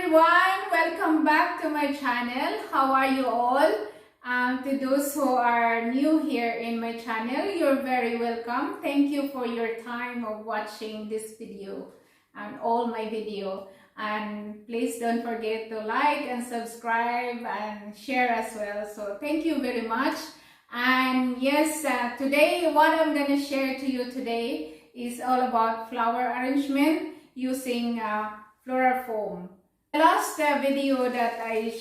everyone, welcome back to my channel. How are you all? To those who are new here in my channel, you're very welcome. Thank you for your time of watching this video and all my video. And please don't forget to like and subscribe and share as well. So thank you very much. And yes, today what I'm going to share to you today is all about flower arrangement using floral foam. The last video that I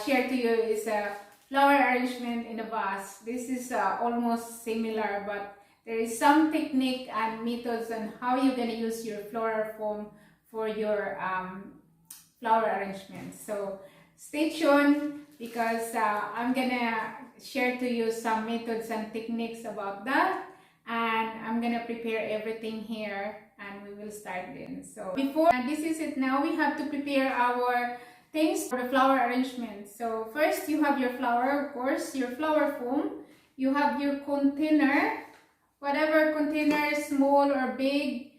shared to you is a flower arrangement in a vase. This is almost similar, but there is some technique and methods on how you're going to use your floral foam for your flower arrangement. So stay tuned because I'm going to share to you some methods and techniques about that. And I'm gonna prepare everything here and we will start then. So before this is it now, we have to prepare our things for the flower arrangement. So first you have your flower, of course, your flower foam. You have your container, whatever container, small or big.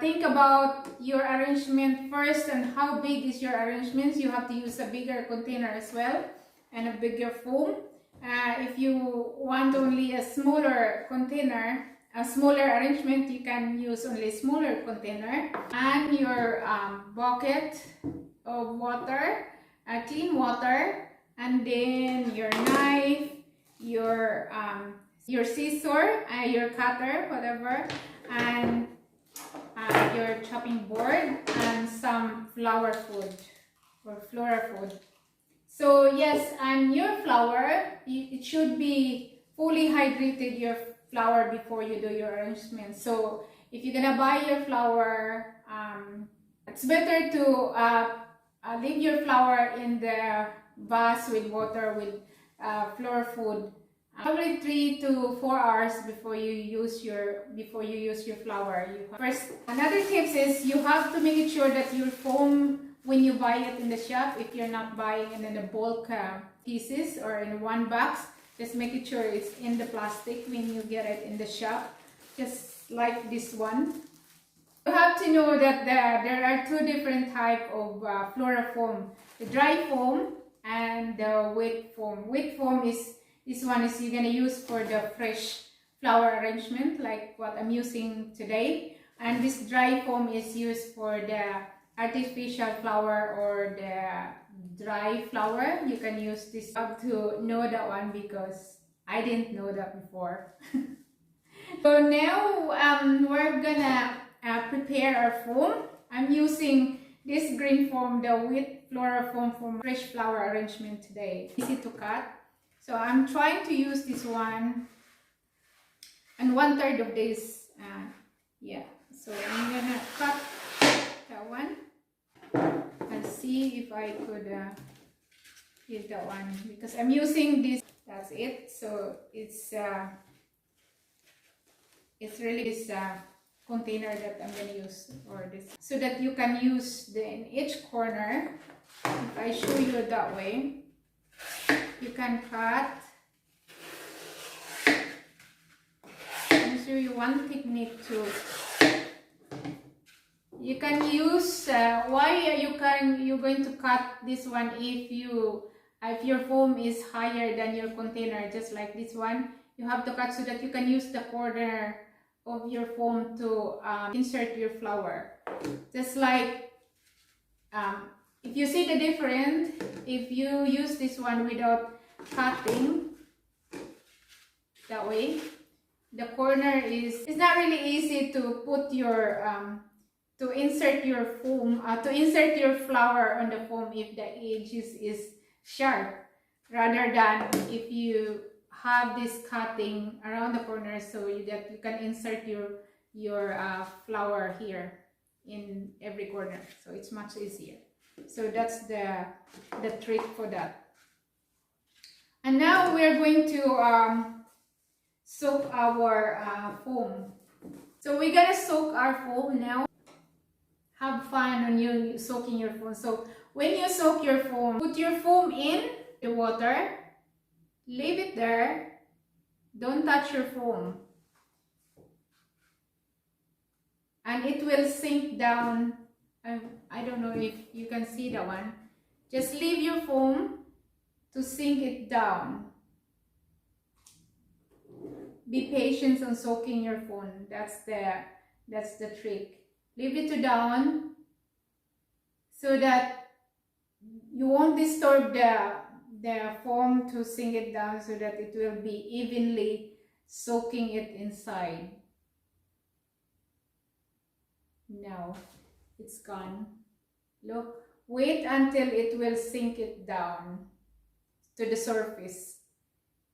Think about your arrangement first and how big is your arrangement. You have to use a bigger container as well and a bigger foam. If you want only a smaller container, a smaller arrangement, you can use only a smaller container. And your bucket of water, clean water, and then your knife, your scissor, your cutter, whatever, and your chopping board, and some flower food or floral food. So yes, and your flower, it should be fully hydrated, your flower, before you do your arrangement. So if you're gonna buy your flower, it's better to leave your flower in the vase with water with flower food, probably 3 to 4 hours before you use your flower. First, another tips is you have to make sure that your foam, when you buy it in the shop, if you're not buying it in the bulk pieces or in one box, just make sure it's in the plastic when you get it in the shop, just like this one. You have to know that there are two different types of floral foam: the dry foam and the wet foam. Wet foam is this one is you're gonna use for the fresh flower arrangement, like what I'm using today, and this dry foam is used for the artificial flower or the dry flower. You can use this. You have to know that one because I didn't know that before. So now we're gonna prepare our foam. I'm using this green foam, the wet floral foam for fresh flower arrangement today. Easy to cut. So I'm trying to use this one and 1/3 of this. Yeah. So I'm gonna cut that one and see if I could use that one because I'm using this. That's it. So it's really this container that I'm gonna use for this, so that you can use in each corner. If I show you that way, you can cut. I'll show you one technique too. You can use you're going to cut this one if your foam is higher than your container, just like this one. You have to cut so that you can use the corner of your foam to insert your flower. Just like if you see the difference, if you use this one without cutting that way, the corner it's not really easy to put your to insert your foam, to insert your flower on the foam if the edge is sharp, rather than if you have this cutting around the corner so that you can insert your flower here in every corner. So it's much easier. So that's the trick for that. And now we're going to soak our foam. So we're gonna soak our foam now. Have fun when you soaking your foam. So when you soak your foam, put your foam in the water, leave it there, don't touch your foam, and it will sink down I don't know if you can see that one. Just leave your foam to sink it down. Be patient on soaking your foam. That's the trick. Leave it to down so that you won't disturb the foam to sink it down, so that it will be evenly soaking it inside. Now it's gone. Look, wait until it will sink it down to the surface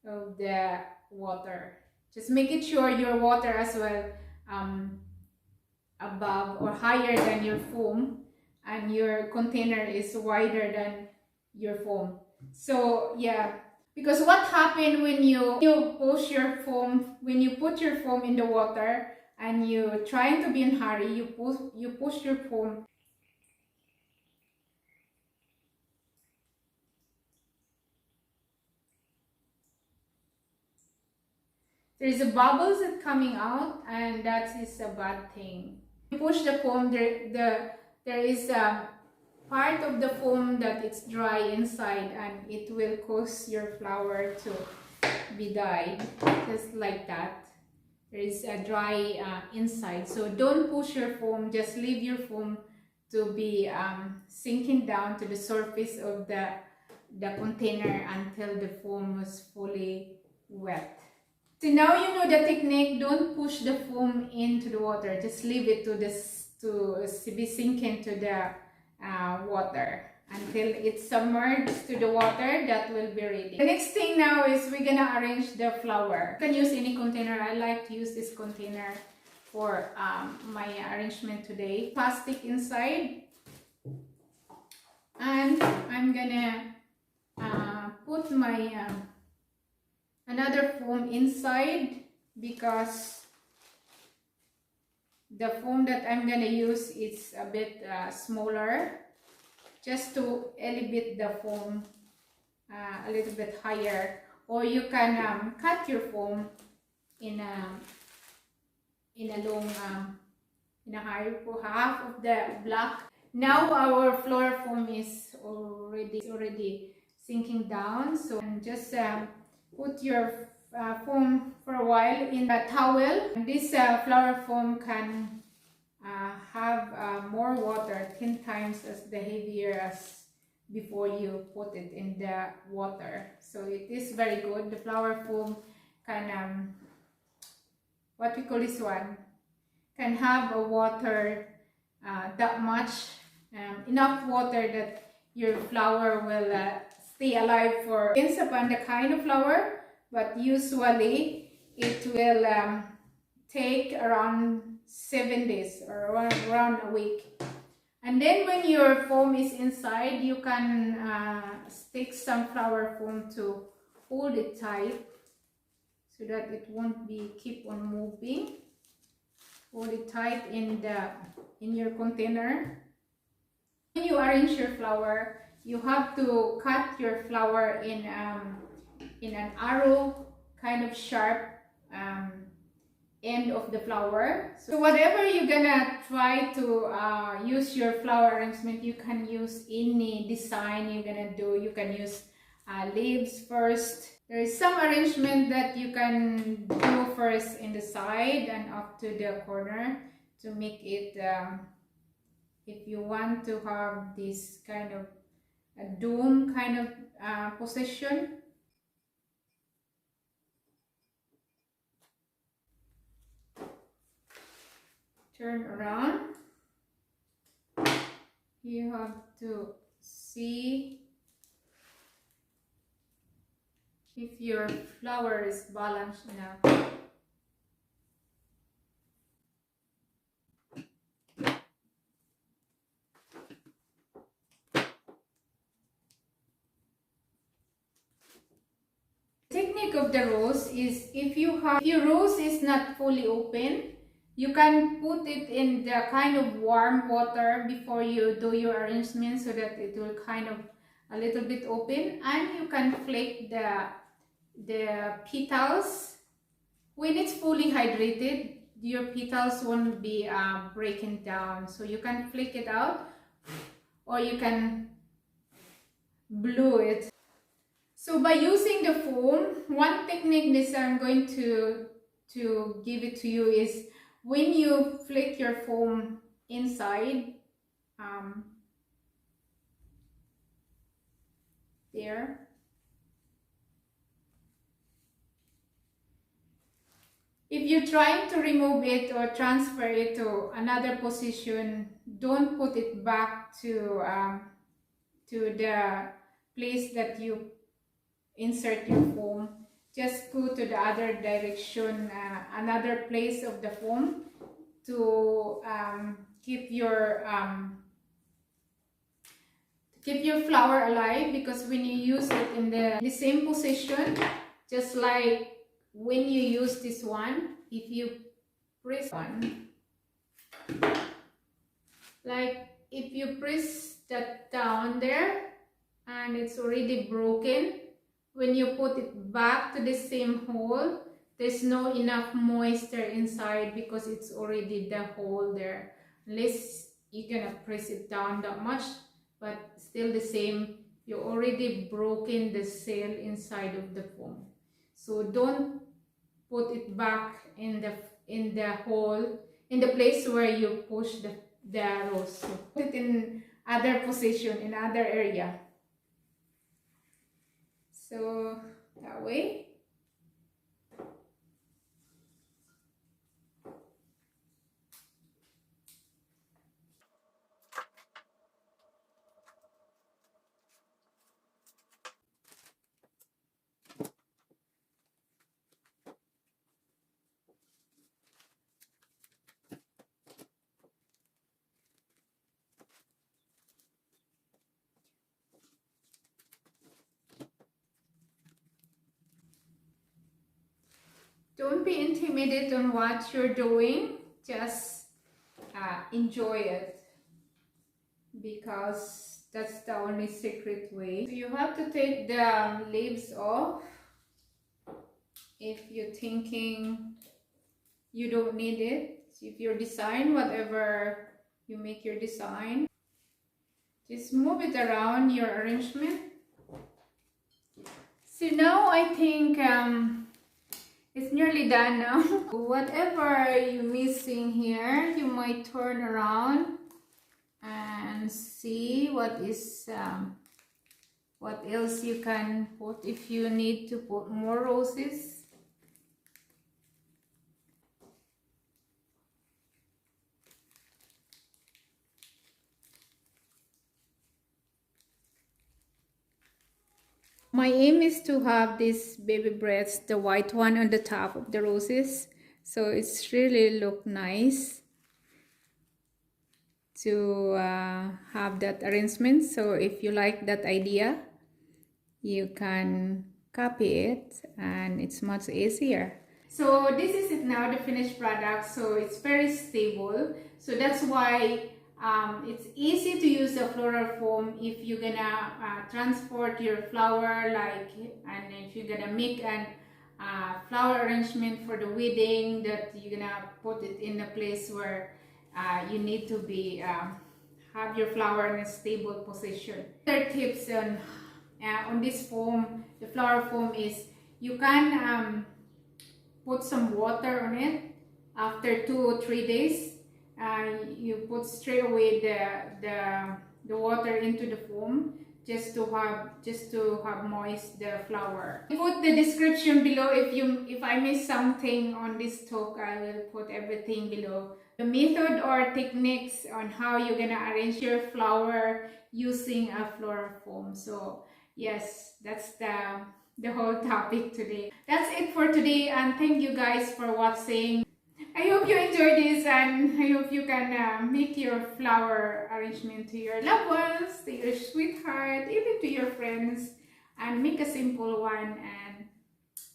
of the water. Just make it sure your water as well above or higher than your foam, and your container is wider than your foam. So yeah, because what happened when you push your foam, when you put your foam in the water and you're trying to be in hurry, you push your foam. There's a bubbles that coming out, and that is a bad thing. You push the foam, there is a part of the foam that it's dry inside, and it will cause your flower to be dyed, just like that. There is a dry inside, so don't push your foam. Just leave your foam to be sinking down to the surface of the container until the foam was fully wet. So now you know the technique. Don't push the foam into the water. Just leave it to be sinking to the water until it submerges to the water. That will be ready. The next thing now is we're gonna arrange the flower. You can use any container. I like to use this container for my arrangement today. Plastic inside, and I'm gonna put my another foam inside, because the foam that I'm gonna use is a bit smaller, just to elevate the foam a little bit higher. Or you can cut your foam in a long in a high, half of the block. Now our floral foam is already sinking down, so just put your foam for a while in a towel. This flower foam can have more water, 10 times as the heavier as before you put it in the water. So it is very good. The flower foam can, what we call this one, can have a water that much, enough water that your flower will stay alive for, depends upon the kind of flower, but usually it will take around 7 days or around a week. And then when your foam is inside, you can stick some flower foam to hold it tight so that it won't be keep on moving. Hold it tight in your container. When you arrange your flower, you have to cut your flower in an arrow, kind of sharp end of the flower. So whatever you're gonna try to use your flower arrangement, you can use any design you're gonna do. You can use leaves first. There is some arrangement that you can do first in the side and up to the corner to make it, if you want to have this kind of a dome kind of position. Turn around. You have to see if your flower is balanced enough. Technique of the rose is, if your rose is not fully open, you can put it in the kind of warm water before you do your arrangement, so that it will kind of a little bit open, and you can flake the petals. When it's fully hydrated, your petals won't be breaking down. So you can flick it out, or you can blow it. So by using the foam, one technique that I'm going to give it to you is when you flick your foam inside, there, if you're trying to remove it or transfer it to another position, don't put it back to the place that you insert your foam. Just go to the other direction, another place of the foam, to keep your flower alive, because when you use it in the same position, just like when you use this one, if you press one, like if you press that down there and it's already broken, when you put it back to the same hole, there's no enough moisture inside because it's already the hole there. Unless you're gonna press it down that much, but still the same, you already broken the cell inside of the foam. So don't put it back in the hole, in the place where you push the rose. So put it in other position, in other area. So that way. Don't be intimidated on what you're doing, just enjoy it, because that's the only secret way. So you have to take the leaves off if you're thinking you don't need it. If your design, whatever you make your design, just move it around your arrangement. So now I think it's nearly done now. Whatever you're missing here, you might turn around and see what else you can put if you need to put more roses. My aim is to have this baby breaths, the white one on the top of the roses, so it's really look nice to have that arrangement. So if you like that idea, you can copy it and it's much easier. So this is it now, the finished product. So it's very stable, so that's why it's easy to use the floral foam if you're gonna transport your flower, like, and if you're gonna make an flower arrangement for the wedding, that you're gonna put it in a place where you need to be have your flower in a stable position. Other tips on this foam, the flower foam, is you can put some water on it after 2 or 3 days. You put straight away the water into the foam, just to have moist the flower. Put the description below if I miss something on this talk. I will put everything below. The method or techniques on how you're gonna arrange your flower using a floral foam. So yes, that's the whole topic today. That's it for today, and thank you guys for watching. I hope you enjoyed this, and I hope you can make your flower arrangement to your loved ones, to your sweetheart, even to your friends, and make a simple one and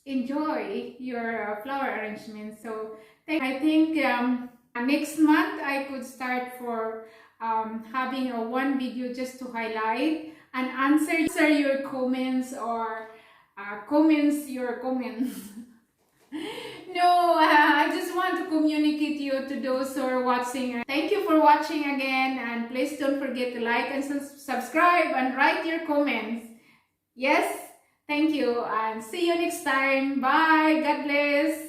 enjoy your flower arrangement. So I think next month I could start for having one video just to highlight and answer your comments, or your comments No, I just want to communicate you to those who are watching. Thank you for watching again, and please don't forget to like and subscribe and write your comments. Yes, thank you, and see you next time. Bye. God bless.